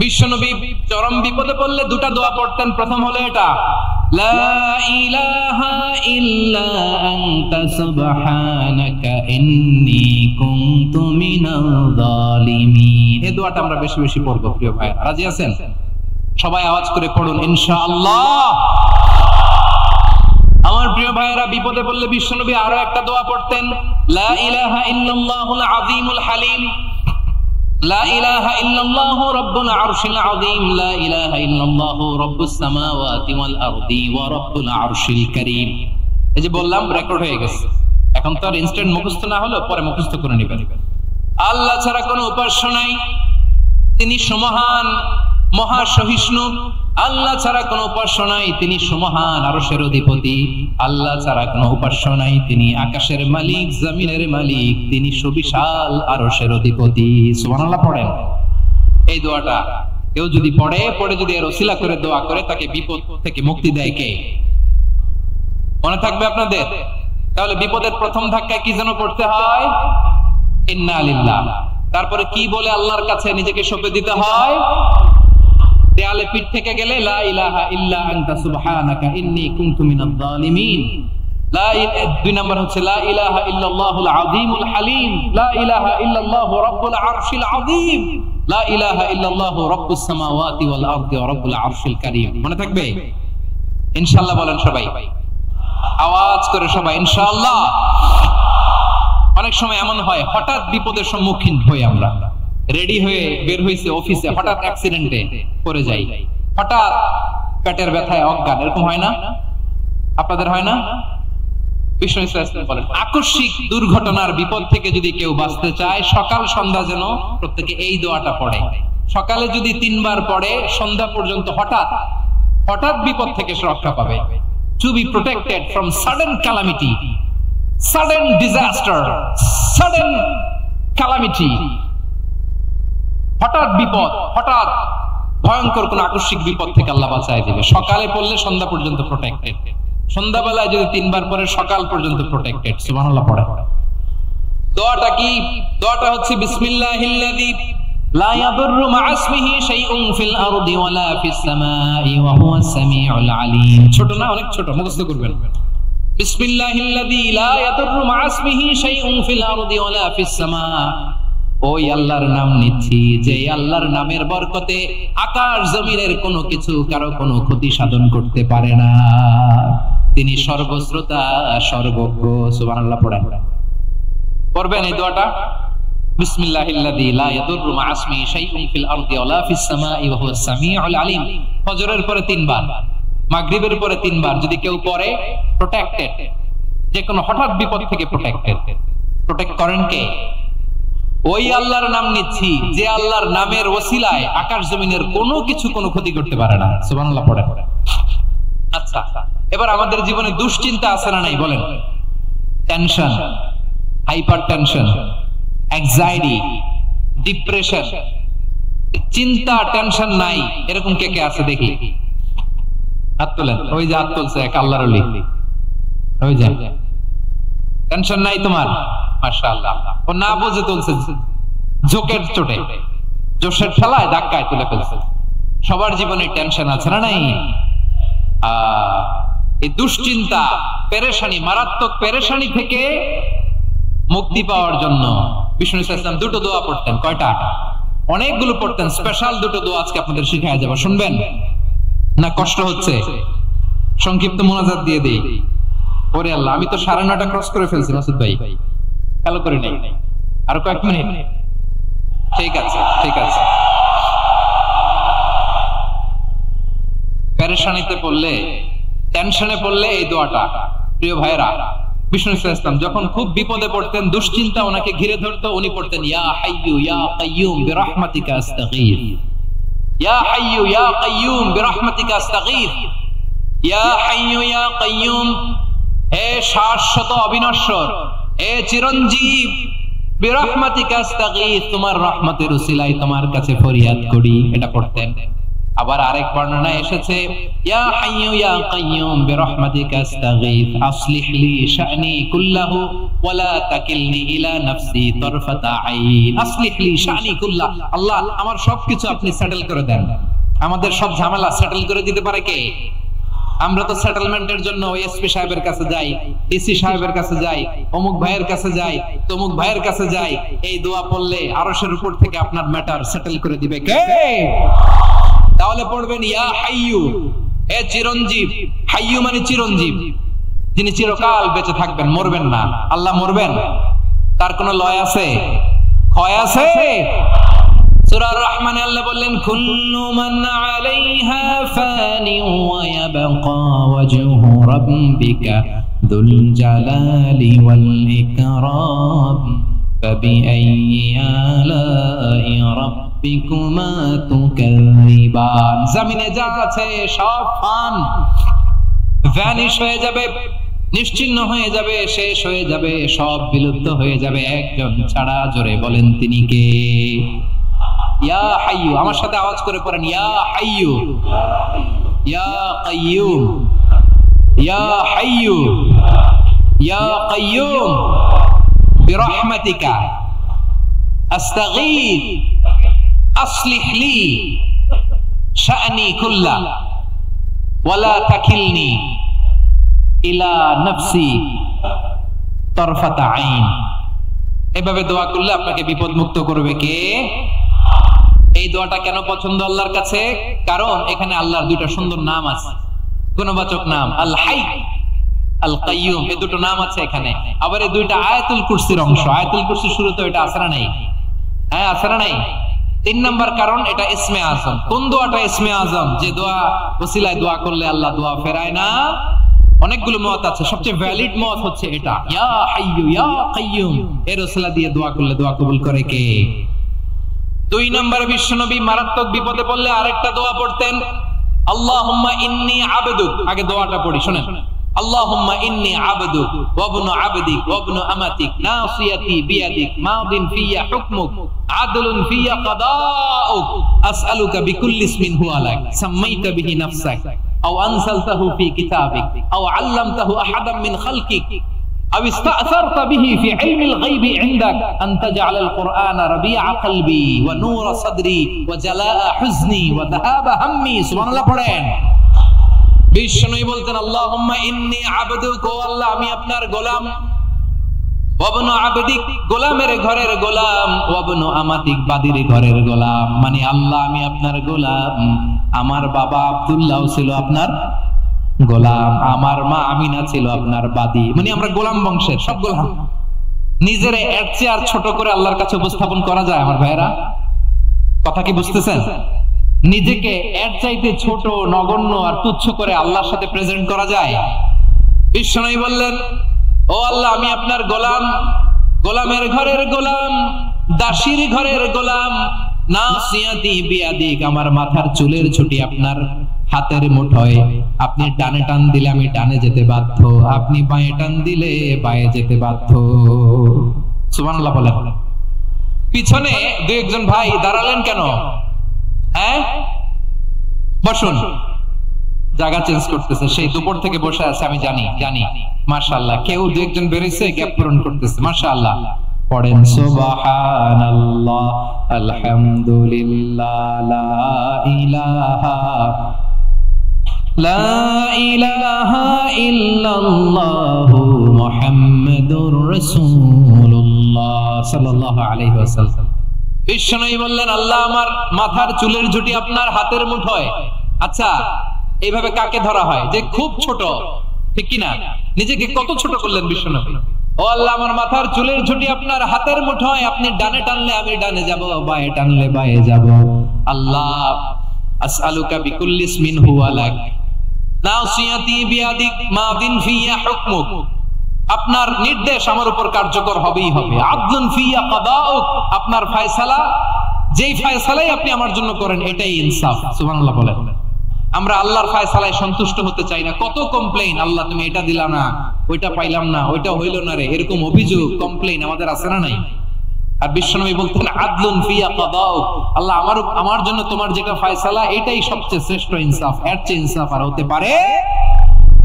বিশ্বনবী চরম বিপদে পড়লে দুটা দোয়া পড়তেন। প্রথম হলো এটা, লা ইলাহা ইল্লা আনতা সুবহানাকা ইন্নী কুনতু মিনাল যালিমিন। এই দোয়াটা আমরা বেশি বেশি পড়ব প্রিয় ভাই। রাজি আছেন? সবাই আওয়াজ করে পড়ুন ইনশাআল্লাহ। আমার প্রিয় ভাইরা, বিপদে পড়লে বিশ্বনবী আরো একটা দোয়া পড়তেন, লা ইলাহা ইল্লাল্লাহুল আযীমুল হালিম, লা ইলাহা ইল্লাল্লাহু রাব্বুল আরশিল আযীম, লা ইলাহা ইল্লাল্লাহু রাব্বুস সামাওয়াতি ওয়াল আরদি ওয়া রাব্বুল আরশিল কারীম। এই যে বললাম, রেকর্ড হয়ে গেছে। এখন তো আর ইনস্ট্যান্ট মুখস্থ না হলো, পরে মুখস্থ করে নেবেন। আল্লাহ ছাড়া কোনো উপাস্য নাই, তিনি সমহান মহাসহিষ্ণু। আল্লাহ ছাড়া কোনো উপাস্য নাই, তিনি সমহান আরশের অধিপতি। আল্লাহ ছাড়া কোনো উপাস্য নাই, তিনি আকাশের মালিক, জমিনের মালিক, তিনি সুবিশাল আরশের অধিপতি। সুবহানাল্লাহ পড়েন। এই দোয়াটা কেউ যদি পড়ে যদি এর ওসিলা করে দোয়া করে, তাকে বিপদ থেকে মুক্তি দেয় কে? মনে থাকবে আপনাদের? তাহলে বিপদের প্রথম ধাক্কায় কি যেন পড়তে হয়? ইন্না লিল্লাহ। তারপরে কি বলে আল্লাহর কাছে নিজেকে সঁপে দিতে হয়? দেয়ালে পিঠ থেকে গেলে লা ইলাহা ইল্লা আনতা সুবহানাকা ইন্নী কুনতু মিনাল যালিমিন। দুই নাম্বার হচ্ছে লা ইলাহা ইল্লাল্লাহুল আযীমুল হালিম, লা ইলাহা ইল্লাল্লাহু রাব্বুল আরশিল আযীম, লা ইলাহা ইল্লাল্লাহু রাব্বুস সামাওয়াতি ওয়াল আরদি ওয়া রাব্বুল আরশিল কারীম। মনে থাকবে ইনশাআল্লাহ? বলেন সবাই, আওয়াজ করে সবাই ইনশাআল্লাহ। অনেক সময় এমন হয়, হঠাৎ বিপদের সম্মুখীন হই আমরা, রেডি হয়ে বের হইছে অফিসে, হঠাৎ অ্যাক্সিডেন্টে পড়ে যাই, হঠাৎ পেটের ব্যথায় অজ্ঞান। এরকম হয় না? আপনাদের হয় না? বিষ্ণু ইসলাম বলেন, আকস্মিক দুর্ঘটনার বিপদ থেকে যদি কেউ বাঁচতে চায়, সকাল সন্ধ্যা যেন প্রত্যেকে এই দোয়াটা পড়ে। সকালে যদি 3 বার পড়ে, সন্ধ্যা পর্যন্ত হঠাৎ বিপদ থেকে সে রক্ষা পাবে। To be protected from sudden calamity, sudden disaster, sudden calamity. হঠাৎ বিপদ, হঠাৎ ভয়ঙ্কর কোন আকস্মিক বিপদ থেকে আল্লাহ বাঁচায় দিবে। সকালে পড়লে সন্ধ্যা পর্যন্ত প্রোটেক্টেড, সন্ধ্যাবেলায় যদি 3 বার পরে সকাল পর্যন্ত প্রোটেক্টেড। সুবহানাল্লাহ পড়ে। দোয়াটা কি? দোয়াটা হচ্ছে বিসমিল্লাহিল্লাযী লা ইয়াদুররু মা ইসমিহি শাইউন ফিল আরদি ওয়ালা ফিস সামাই ওয়া হুয়াস সামিউল আলীম। ছোট না? অনেক ছোট, মুখস্থ করবেন। বিসমিল্লাহিল্লাযী লা ইয়াদুররু মা ইসমিহি শাইউন ফিল আরদি ওয়ালা ফিস সামা। ওই আল্লাহর নাম নিচ্ছি, যে আল্লাহর নামের বরকতে আকাশ জমিনের কোনো কিছু কারো কোনো ক্ষতি সাধন করতে পারে না। তিনি সর্বশ্রোতা, সর্বজ্ঞ। সুবহানাল্লাহ পড়েন। পড়বেন এই দোয়াটা, বিসমিল্লাহিল্লাযী লা ইয়াদুররু মা ইসমিহি শাইউন ফিল আরদি ওয়ালা ফিস সামাই ওয়া হুয়াস সামিউল আলীম। ফজরের পরে 3 বার, মাগরিবের পরে 3 বার যদি কেউ পড়ে, প্রোটেক্টেড। যে কোনো হঠাৎ বিপদ থেকে প্রোটেক্টেড। প্রোটেক্ট করেন কে? ওই আল্লাহর নাম নিচ্ছি, যে আল্লাহর নামের ওসিলায় আকাশ জমিনের কোনো কিছু কোনো ক্ষতি করতে পারে না। সুবহানাল্লাহ পড়ে। আচ্ছা, এবার আমাদের জীবনে দুশ্চিন্তা আছে না নাই? বলেন। Tension, hyper tension, anxiety, depression, চিন্তা, টেনশন নাই, এরকম কে কে আছে দেখি? হাত তোলেন। ওই যে হাত তুলছে এক আল্লাহর ওলি, ওই যে। টেনশন নাই তোমার? মাশাআল্লাহ। ও না বুঝে তুলছে, জোকের চোটে, জোশের ঠেলায় ধাক্কায় তুলে ফেলছে। সবার জীবনে টেনশন আছে না নাই? এই দুশ্চিন্তা, পেরেশানি, মারাত্মক পেরেশানি থেকে মুক্তি পাওয়ার জন্য বিষ্ণু ইসলাম 2টো দোয়া পড়তেন। কয়টা? অনেকগুলো পড়তেন। স্পেশাল 2টো দোয়া আজকে আপনাদের শিখায় যাব। শুনবেন না? কষ্ট হচ্ছে? সংক্ষিপ্ত মোনাজাত দিয়ে দেই। ওরে আল্লাহ, আমি তো 9:30 ক্রস করে ফেলছি মাসুদ ভাই, খেয়াল করে নেই। আরো কয়েক মিনিট? ঠিক আছে, ঠিক আছে। পেরেশানিতে পড়লে, টেনশনে পড়লে এই দোয়াটা, প্রিয় ভাইরা, বিষ্ণু ইসলাম যখন খুব বিপদে পড়তেন, দুশ্চিন্তা ওনাকে ঘিরে ধরতো, উনি পড়তেন ইয়া হাইয়্যু ইয়া কাইয়্যুম বিরহমাতিকা আস্তাগীথ, ইয়া হাইয়্যু ইয়া কাইয়্যুম বিরহমাতিকা আস্তাগীথ, ইয়া হাইয়্যু ইয়া কাইয়্যুম, হে শাশ্বত অবিনশ্বর, হে চিরঞ্জীব, বিরহমাতিকা আস্তাগীথ, তোমার রহমতের উসিলায় তোমার কাছে ফরিয়াদ করি। এটা পড়তেন। আবার আরেক বর্ণনায় এসেছে ইয়া হাইয়ু ইয়া কাইয়ুম বিরহমাতিকা আস্তাগীথ আসলিহ লি শা'নি কুল্লাহু ওয়া লা তাকিলনি ইলা নাফসি তারফাতা আইন। আসলিহ লি শা'নি কুল্লাহ, আল্লাহ আমার সবকিছু আপনি সেটেল করে দেন। আমাদের সব ঝামেলা সেটেল করে দিতে পারে কে? আমরা তো সেটেলমেন্টের জন্য এসপি সাহেবের কাছে যাই, ডিসি সাহেবের কাছে যাই, অমুক ভাইয়ের কাছে যাই, তমুক ভাইয়ের কাছে যাই। এই দোয়া পড়লে আরশের উপর থেকে আপনার ম্যাটার সেটেল করে দিবে কে? তাহলে পড়বেন ইয়া হাইয়ু, হে চিরঞ্জীব। হাইয়ু মানে চিরঞ্জীব, যিনি চিরকাল বেঁচে থাকবেন, মরবেন না। আল্লাহ মরবেন? তার কোনো লয় আছে? ক্ষয় আছে? সূরা আর-রহমানে আল্লাহ বললেন কুল্লু মান আলাইহা ফানি ওয়া ইয়াবকা ওয়াজহু রাব্বিকা যুল জালালি ওয়াল ইকরাম ফাবিআইয়ি আলাই রাব্বিকুমা তুকাযিবান। জমিনে যা আছে সব ফান, ভ্যানিশ হয়ে যাবে, নিশ্চিহ্ন হয়ে যাবে, শেষ হয়ে যাবে, সব বিলুপ্ত হয়ে যাবে, একজন ছাড়া। জোরে বলেন তিনি কে? ইয়া হাইয়ু। আমার সাথে আওয়াজ করে পড়েন ইয়া হাইয়ু ইয়া কাইয়ুম ইয়া হাইয়ু ইয়া কাইয়ুম বিরহমাতিকা আস্তাগীথ আসলিহ লি শা'নি কুল্লাহ ওয়া লা তাকিলনি ইলা নাফসি তারফাতা আইন। এভাবে দোয়া করলে আপনাকে বিপদ মুক্ত করবে কে? এই দোয়াটা কেন পছন্দ আল্লাহর কাছে? কারণ এখানে আল্লাহর দুইটা সুন্দর নাম আছে, গুণবাচক নাম, আল হাই, আল কাইয়ুম। এই দুটো নাম আছে এখানে। আবার এই দুইটা আয়াতুল কুরসির অংশ। আয়াতুল কুরসির শুরুতে এটা আছে না নাই? হ্যাঁ, আছে না নাই? 3 নাম্বার কারণ এটা ইসমে আজম। কোন দোয়াটা ইসমে আজম? যে দোয়া ওসিলায় দোয়া করলে আল্লাহ দোয়া ফেরায় না। অনেকগুলো মত আছে, সবচেয়ে ভ্যালিড মত হচ্ছে এটা, ইয়া হাইয়ু ইয়া কাইয়ুম। এর ওসিলা দিয়ে দোয়া করলে দোয়া কবুল করে কে? 2 নম্বরে বিশ্বনবী মারাত্মক বিপদে পড়লে আরেকটা দোয়া পড়তেন, আল্লাহুম্মা ইন্নী আবদুক। আগে দোয়াটা পড়ি, শুনেন। আল্লাহুম্মা ইন্নী আবদুক ওয়া ইবনু আবদিক ওয়া ইবনু আমাতিক নাসিয়াতি বিয়াদিক মাদিন ফিয়া হুকমুক আদলুন ফিয়া কাদাউক আসআলুকা বিকুল্লি ইসমিন হুয়া লাক সাম্মাইতা বিহি নাফসাক আও আনসালতাহু ফি কিতাবিক আও আল্লামতাহু আহাদাম মিন খালকিক أو استأثرت به في علم الغيب عندك أن تجعل القرآن ربيع قلبي ونور صدري وجلاء حزني وذهاب همي। سبحان الله পড়েন। বিশ্বনবী বলতেন আল্লাহুম্মা ইন্নী আবদুক, ও আল্লাহ আমি আপনার গোলাম, ওয়া ইবনু আবদিক গোলামের ঘরের গোলাম, ওয়া ইবনু আমাতিক বাদীর ঘরের গোলাম। মানে আল্লাহ আমি আপনার গোলাম। আমার বাবা আব্দুল্লাহ ছিল আপনার গোলাম, আমার মা আমিনা ছিল আপনার বাদী। মানে আমরা গোলাম বংশের, সব গোলাম। নিজের এর চেয়ে আর ছোট করে আল্লাহর কাছে উপস্থাপন করা যায় আমার ভাইরা? কথা কি বুঝতেছেন? নিজেকে এর চাইতে ছোট, নগণ্য আর তুচ্ছ করে আল্লাহর সাথে প্রেজেন্ট করা যায়? বিশ্বনবী বললেন ও আল্লাহ আমি আপনার গোলাম, গোলামের ঘরের গোলাম, দাসীর ঘরের গোলাম। নাসিয়াতি বিয়াদিক, আমার মাথার চুলের ছুটি আপনার হাতের মুঠোয়। আপনি ডানে টান দিলে আমি ডানে যেতে বাধ্য, আপনি বাঁয়ে টান দিলে বাঁয়ে যেতে বাধ্য। সুবহানাল্লাহ বলেন। পিছনে 2-1 ভাই দাঁড়ালেন কেন? হ্যাঁ, বসুন। জায়গা চেঞ্জ করতেছে, সেই দুপুর থেকে বসে আছে আমি জানি জানি। মাশাআল্লাহ, কেউ 2-1 বেরিয়েছে, গ্যাপ পূরণ করতেছে। মাশাআল্লাহ। পড়েন সুবহানাল্লাহ আলহামদুলিল্লাহ লা ইলাহা লা ইলাহা ইল্লাল্লাহু মুহাম্মাদুর রাসূলুল্লাহ সাল্লাল্লাহু আলাইহি ওয়াসাল্লাম। বিশ্বনবী বললেন আল্লাহ আমার মাথার চুলের ঝুঁটি আপনার হাতের মুঠোয়। আচ্ছা, এইভাবে কাকে ধরা হয়? যে খুব ছোট, ঠিক কি না? নিজেকে কত ছোট করলেন বিশ্বনবী। ও আল্লাহ আমার মাথার চুলের ঝুঁটি আপনার হাতের মুঠোয়, আপনি ডানে টানলে আমি ডানে যাব, বাঁয়ে টানলে বাঁয়ে যাব। আল্লাহ আসআলুকা বিকুল্লি ইসমিন হুয়া লাক নাসিয়াতি বিয়াদিক মাদিন ফিয়া হুকমুক। আপনার নির্দেশ আমার উপর কার্যকর হবেই হবে। আদলুন ফিয়া কাদাউক, আপনার ফয়সালা, যেই ফয়সালাই আপনি আমার জন্য করেন এটাই ইনসাফ। সুবহানাল্লাহ বলেন। আমরা আল্লাহর ফয়সালায় সন্তুষ্ট হতে চাই না। কত কমপ্লেইন, আল্লাহ তুমি এটা দিলা না, ওইটা পাইলাম না, ওইটা হইল না রে, এরকম অভিযোগ, কমপ্লেইন আমাদের আছে না নাই? আর বিশ্বনবী বলতেন আদলুন ফিয়া কাদাউ, আল্লাহ আমার জন্য তোমার যেটা ফয়সালা এটাই সবচেয়ে শ্রেষ্ঠ ইনসাফ, এর চেয়ে ইনসাফ আর হতে পারে